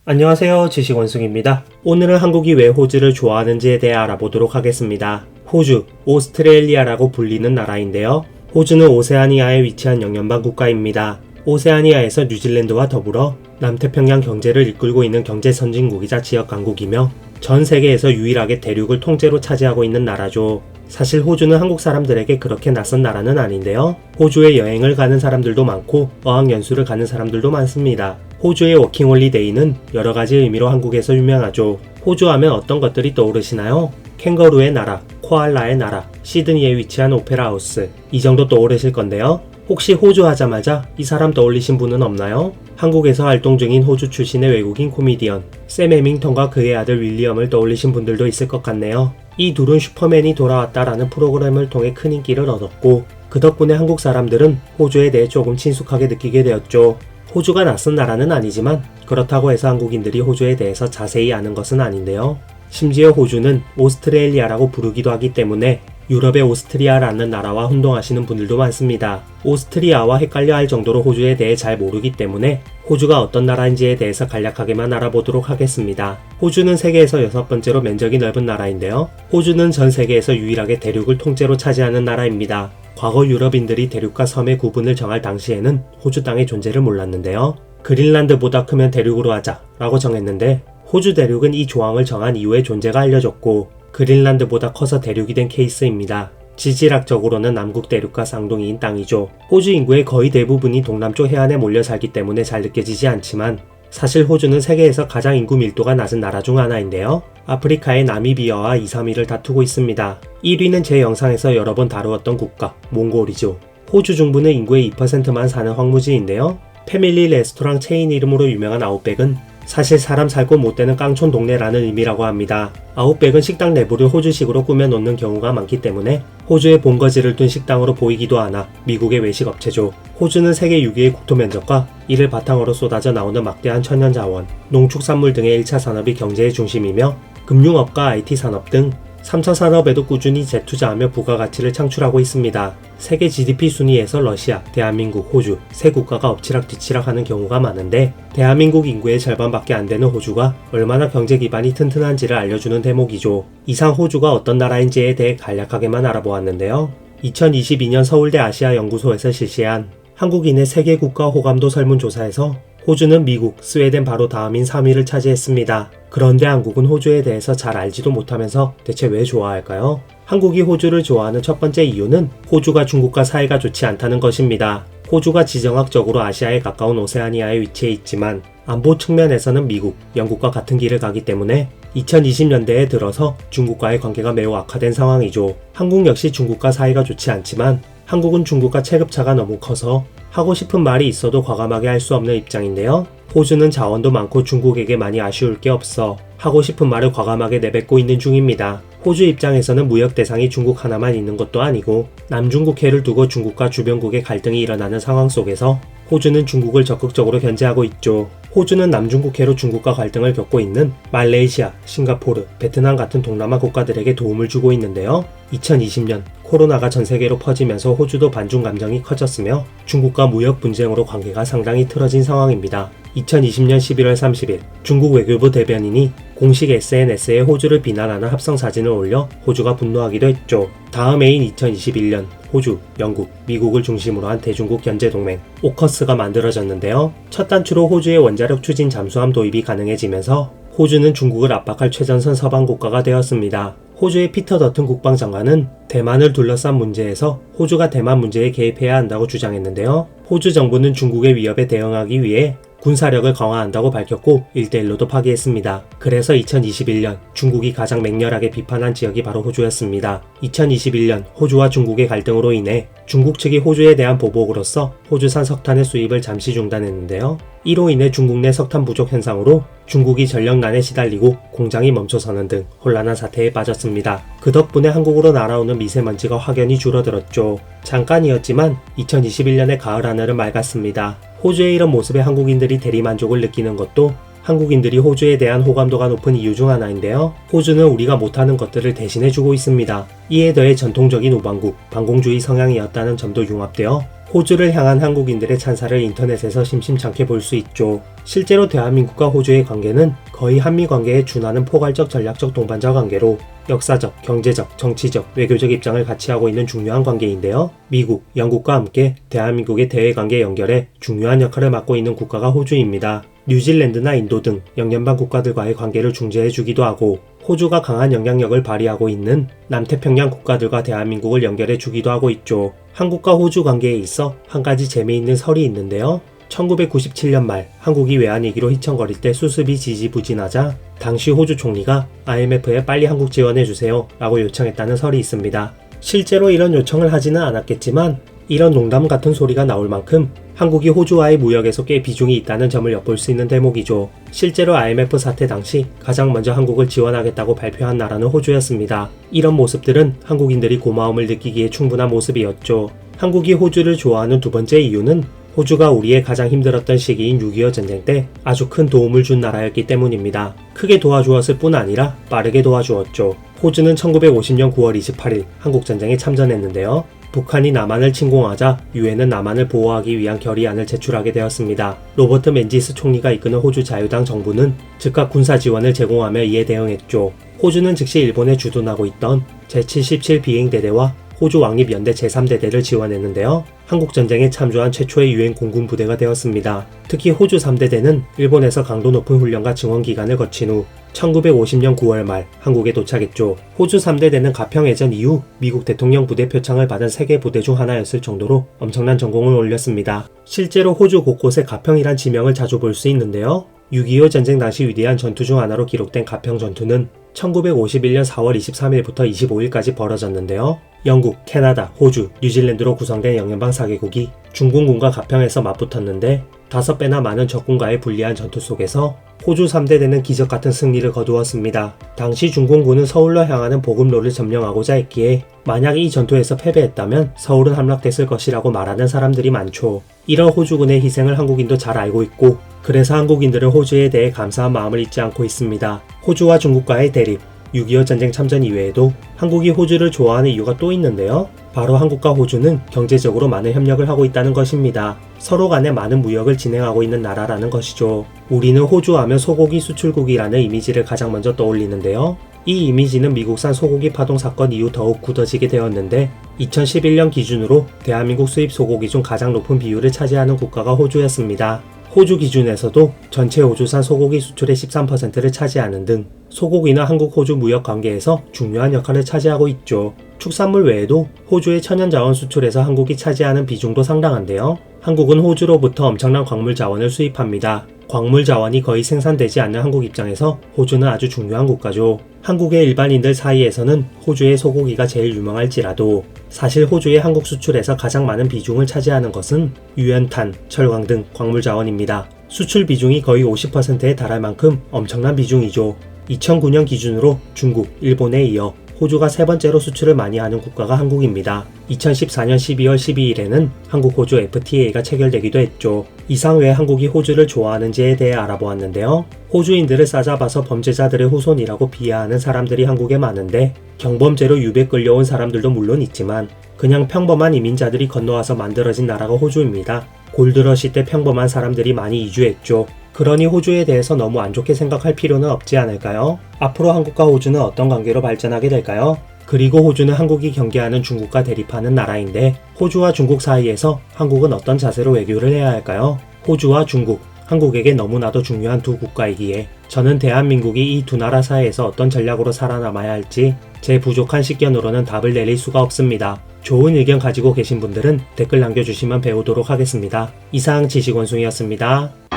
안녕하세요, 지식원숭입니다. 오늘은 한국이 왜 호주를 좋아하는지에 대해 알아보도록 하겠습니다. 호주, 오스트레일리아라고 불리는 나라인데요. 호주는 오세아니아에 위치한 영연방 국가입니다. 오세아니아에서 뉴질랜드와 더불어 남태평양 경제를 이끌고 있는 경제 선진국이자 지역 강국이며 전 세계에서 유일하게 대륙을 통째로 차지하고 있는 나라죠. 사실 호주는 한국 사람들에게 그렇게 낯선 나라는 아닌데요. 호주에 여행을 가는 사람들도 많고 어학연수를 가는 사람들도 많습니다. 호주의 워킹홀리데이는 여러가지 의미로 한국에서 유명하죠. 호주 하면 어떤 것들이 떠오르시나요? 캥거루의 나라, 코알라의 나라, 시드니에 위치한 오페라 하우스, 이 정도 떠오르실 건데요. 혹시 호주 하자마자 이 사람 떠올리신 분은 없나요? 한국에서 활동 중인 호주 출신의 외국인 코미디언 샘 해밍턴과 그의 아들 윌리엄을 떠올리신 분들도 있을 것 같네요. 이 둘은 슈퍼맨이 돌아왔다라는 프로그램을 통해 큰 인기를 얻었고 그 덕분에 한국 사람들은 호주에 대해 조금 친숙하게 느끼게 되었죠. 호주가 낯선 나라는 아니지만 그렇다고 해서 한국인들이 호주에 대해서 자세히 아는 것은 아닌데요. 심지어 호주는 오스트레일리아라고 부르기도 하기 때문에 유럽의 오스트리아라는 나라와 혼동하시는 분들도 많습니다. 오스트리아와 헷갈려 할 정도로 호주에 대해 잘 모르기 때문에 호주가 어떤 나라인지에 대해서 간략하게만 알아보도록 하겠습니다. 호주는 세계에서 6번째로 면적이 넓은 나라인데요. 호주는 전 세계에서 유일하게 대륙을 통째로 차지하는 나라입니다. 과거 유럽인들이 대륙과 섬의 구분을 정할 당시에는 호주 땅의 존재를 몰랐는데요. 그린란드보다 크면 대륙으로 하자 라고 정했는데 호주 대륙은 이 조항을 정한 이후에 존재가 알려졌고 그린란드보다 커서 대륙이 된 케이스입니다. 지질학적으로는 남극 대륙과 쌍둥이인 땅이죠. 호주 인구의 거의 대부분이 동남쪽 해안에 몰려 살기 때문에 잘 느껴지지 않지만 사실 호주는 세계에서 가장 인구 밀도가 낮은 나라 중 하나인데요. 아프리카의 나미비아와 2, 3위를 다투고 있습니다. 1위는 제 영상에서 여러 번 다루었던 국가, 몽골이죠. 호주 중부는 인구의 2%만 사는 황무지인데요. 패밀리 레스토랑 체인 이름으로 유명한 아웃백은 사실 사람 살 곳 못 되는 깡촌 동네라는 의미라고 합니다. 아웃백은 식당 내부를 호주식으로 꾸며놓는 경우가 많기 때문에 호주의 본거지를 둔 식당으로 보이기도 하나 미국의 외식 업체죠. 호주는 세계 6위의 국토 면적과 이를 바탕으로 쏟아져 나오는 막대한 천연자원, 농축산물 등의 1차 산업이 경제의 중심이며 금융업과 IT 산업 등 3차 산업에도 꾸준히 재투자하며 부가가치를 창출하고 있습니다. 세계 GDP 순위에서 러시아, 대한민국, 호주 세 국가가 엎치락뒤치락 하는 경우가 많은데 대한민국 인구의 절반밖에 안 되는 호주가 얼마나 경제 기반이 튼튼한지를 알려주는 대목이죠. 이상 호주가 어떤 나라인지에 대해 간략하게만 알아보았는데요. 2022년 서울대 아시아연구소에서 실시한 한국인의 세계 국가 호감도 설문조사에서 호주는 미국, 스웨덴 바로 다음인 3위를 차지했습니다. 그런데 한국은 호주에 대해서 잘 알지도 못하면서 대체 왜 좋아할까요? 한국이 호주를 좋아하는 첫 번째 이유는 호주가 중국과 사이가 좋지 않다는 것입니다. 호주가 지정학적으로 아시아에 가까운 오세아니아에 위치해 있지만 안보 측면에서는 미국, 영국과 같은 길을 가기 때문에 2020년대에 들어서 중국과의 관계가 매우 악화된 상황이죠. 한국 역시 중국과 사이가 좋지 않지만 한국은 중국과 체급차가 너무 커서 하고 싶은 말이 있어도 과감하게 할 수 없는 입장인데요. 호주는 자원도 많고 중국에게 많이 아쉬울 게 없어 하고 싶은 말을 과감하게 내뱉고 있는 중입니다. 호주 입장에서는 무역 대상이 중국 하나만 있는 것도 아니고 남중국해를 두고 중국과 주변국의 갈등이 일어나는 상황 속에서 호주는 중국을 적극적으로 견제하고 있죠. 호주는 남중국해로 중국과 갈등을 겪고 있는 말레이시아, 싱가포르, 베트남 같은 동남아 국가들에게 도움을 주고 있는데요. 2020년 코로나가 전 세계로 퍼지면서 호주도 반중 감정이 커졌으며 중국과 무역 분쟁으로 관계가 상당히 틀어진 상황입니다. 2020년 11월 30일 중국 외교부 대변인이 공식 SNS에 호주를 비난하는 합성 사진을 올려 호주가 분노하기도 했죠. 다음 해인 2021년 호주, 영국, 미국을 중심으로 한 대중국 견제동맹 오커스가 만들어졌는데요. 첫 단추로 호주의 원자력 추진 잠수함 도입이 가능해지면서 호주는 중국을 압박할 최전선 서방 국가가 되었습니다. 호주의 피터 더튼 국방장관은 대만을 둘러싼 문제에서 호주가 대만 문제에 개입해야 한다고 주장했는데요. 호주 정부는 중국의 위협에 대응하기 위해 군사력을 강화한다고 밝혔고 1대1로도 파기했습니다. 그래서 2021년 중국이 가장 맹렬하게 비판한 지역이 바로 호주였습니다. 2021년 호주와 중국의 갈등으로 인해 중국 측이 호주에 대한 보복으로서 호주산 석탄의 수입을 잠시 중단했는데요. 이로 인해 중국 내 석탄 부족 현상으로 중국이 전력난에 시달리고 공장이 멈춰서는 등 혼란한 사태에 빠졌습니다. 그 덕분에 한국으로 날아오는 미세먼지가 확연히 줄어들었죠. 잠깐이었지만 2021년의 가을 하늘은 맑았습니다. 호주의 이런 모습에 한국인들이 대리만족을 느끼는 것도 한국인들이 호주에 대한 호감도가 높은 이유 중 하나인데요. 호주는 우리가 못하는 것들을 대신해주고 있습니다. 이에 더해 전통적인 우방국, 반공주의 성향이었다는 점도 융합되어 호주를 향한 한국인들의 찬사를 인터넷에서 심심찮게 볼 수 있죠. 실제로 대한민국과 호주의 관계는 거의 한미 관계에 준하는 포괄적 전략적 동반자 관계로 역사적, 경제적, 정치적, 외교적 입장을 같이 하고 있는 중요한 관계인데요. 미국, 영국과 함께 대한민국의 대외관계 연결에 중요한 역할을 맡고 있는 국가가 호주입니다. 뉴질랜드나 인도 등 영연방 국가들과의 관계를 중재해주기도 하고 호주가 강한 영향력을 발휘하고 있는 남태평양 국가들과 대한민국을 연결해주기도 하고 있죠. 한국과 호주 관계에 있어 한 가지 재미있는 설이 있는데요. 1997년 말 한국이 외환위기로 휘청거릴 때 수습이 지지부진하자 당시 호주 총리가 IMF에 빨리 한국 지원해주세요 라고 요청했다는 설이 있습니다. 실제로 이런 요청을 하지는 않았겠지만 이런 농담 같은 소리가 나올 만큼 한국이 호주와의 무역에서 꽤 비중이 있다는 점을 엿볼 수 있는 대목이죠. 실제로 IMF 사태 당시 가장 먼저 한국을 지원하겠다고 발표한 나라는 호주였습니다. 이런 모습들은 한국인들이 고마움을 느끼기에 충분한 모습이었죠. 한국이 호주를 좋아하는 두 번째 이유는 호주가 우리의 가장 힘들었던 시기인 6.25 전쟁 때 아주 큰 도움을 준 나라였기 때문입니다. 크게 도와주었을 뿐 아니라 빠르게 도와주었죠. 호주는 1950년 9월 28일 한국전쟁에 참전했는데요. 북한이 남한을 침공하자 유엔은 남한을 보호하기 위한 결의안을 제출하게 되었습니다. 로버트 맨지스 총리가 이끄는 호주 자유당 정부는 즉각 군사 지원을 제공하며 이에 대응했죠. 호주는 즉시 일본에 주둔하고 있던 제77 비행대대와 호주 왕립연대 제3대대를 지원했는데요. 한국전쟁에 참조한 최초의 유엔 공군 부대가 되었습니다. 특히 호주 3대대는 일본에서 강도 높은 훈련과 증원 기간을 거친 후 1950년 9월 말 한국에 도착했죠. 호주 3대대는 가평해전 이후 미국 대통령 부대 표창을 받은 세계 부대 중 하나였을 정도로 엄청난 전공을 올렸습니다. 실제로 호주 곳곳에 가평이란 지명을 자주 볼 수 있는데요. 6.25 전쟁 당시 위대한 전투 중 하나로 기록된 가평 전투는 1951년 4월 23일부터 25일까지 벌어졌는데요. 영국, 캐나다, 호주, 뉴질랜드로 구성된 영연방 4개국이 중공군과 가평에서 맞붙었는데 5배나 많은 적군과의 불리한 전투 속에서 호주 3대대는 기적같은 승리를 거두었습니다. 당시 중공군은 서울로 향하는 보급로를 점령하고자 했기에 만약 이 전투에서 패배했다면 서울은 함락됐을 것이라고 말하는 사람들이 많죠. 이런 호주군의 희생을 한국인도 잘 알고 있고 그래서 한국인들은 호주에 대해 감사한 마음을 잊지 않고 있습니다. 호주와 중국과의 대립, 6.25 전쟁 참전 이외에도 한국이 호주를 좋아하는 이유가 또 있는데요. 바로 한국과 호주는 경제적으로 많은 협력을 하고 있다는 것입니다. 서로 간에 많은 무역을 진행하고 있는 나라라는 것이죠. 우리는 호주 하면 소고기 수출국이라는 이미지를 가장 먼저 떠올리는데요. 이 이미지는 미국산 소고기 파동 사건 이후 더욱 굳어지게 되었는데 2011년 기준으로 대한민국 수입 소고기 중 가장 높은 비율을 차지하는 국가가 호주였습니다. 호주 기준에서도 전체 호주산 소고기 수출의 13%를 차지하는 등 소고기는 한국-호주 무역 관계에서 중요한 역할을 차지하고 있죠. 축산물 외에도 호주의 천연자원 수출에서 한국이 차지하는 비중도 상당한데요. 한국은 호주로부터 엄청난 광물 자원을 수입합니다. 광물 자원이 거의 생산되지 않는 한국 입장에서 호주는 아주 중요한 국가죠. 한국의 일반인들 사이에서는 호주의 소고기가 제일 유명할지라도 사실 호주의 한국 수출에서 가장 많은 비중을 차지하는 것은 유연탄, 철광 등 광물 자원입니다. 수출 비중이 거의 50%에 달할 만큼 엄청난 비중이죠. 2009년 기준으로 중국, 일본에 이어 호주가 세 번째로 수출을 많이 하는 국가가 한국입니다. 2014년 12월 12일에는 한국-호주 FTA가 체결되기도 했죠. 이상 왜 한국이 호주를 좋아하는지에 대해 알아보았는데요. 호주인들을 싸잡아서 범죄자들의 후손이라고 비하하는 사람들이 한국에 많은데 경범죄로 유배 끌려온 사람들도 물론 있지만 그냥 평범한 이민자들이 건너와서 만들어진 나라가 호주입니다. 골드러시 때 평범한 사람들이 많이 이주했죠. 그러니 호주에 대해서 너무 안 좋게 생각할 필요는 없지 않을까요? 앞으로 한국과 호주는 어떤 관계로 발전하게 될까요? 그리고 호주는 한국이 경계하는 중국과 대립하는 나라인데 호주와 중국 사이에서 한국은 어떤 자세로 외교를 해야 할까요? 호주와 중국, 한국에게 너무나도 중요한 두 국가이기에 저는 대한민국이 이 두 나라 사이에서 어떤 전략으로 살아남아야 할지 제 부족한 식견으로는 답을 내릴 수가 없습니다. 좋은 의견 가지고 계신 분들은 댓글 남겨주시면 배우도록 하겠습니다. 이상 지식원숭이였습니다.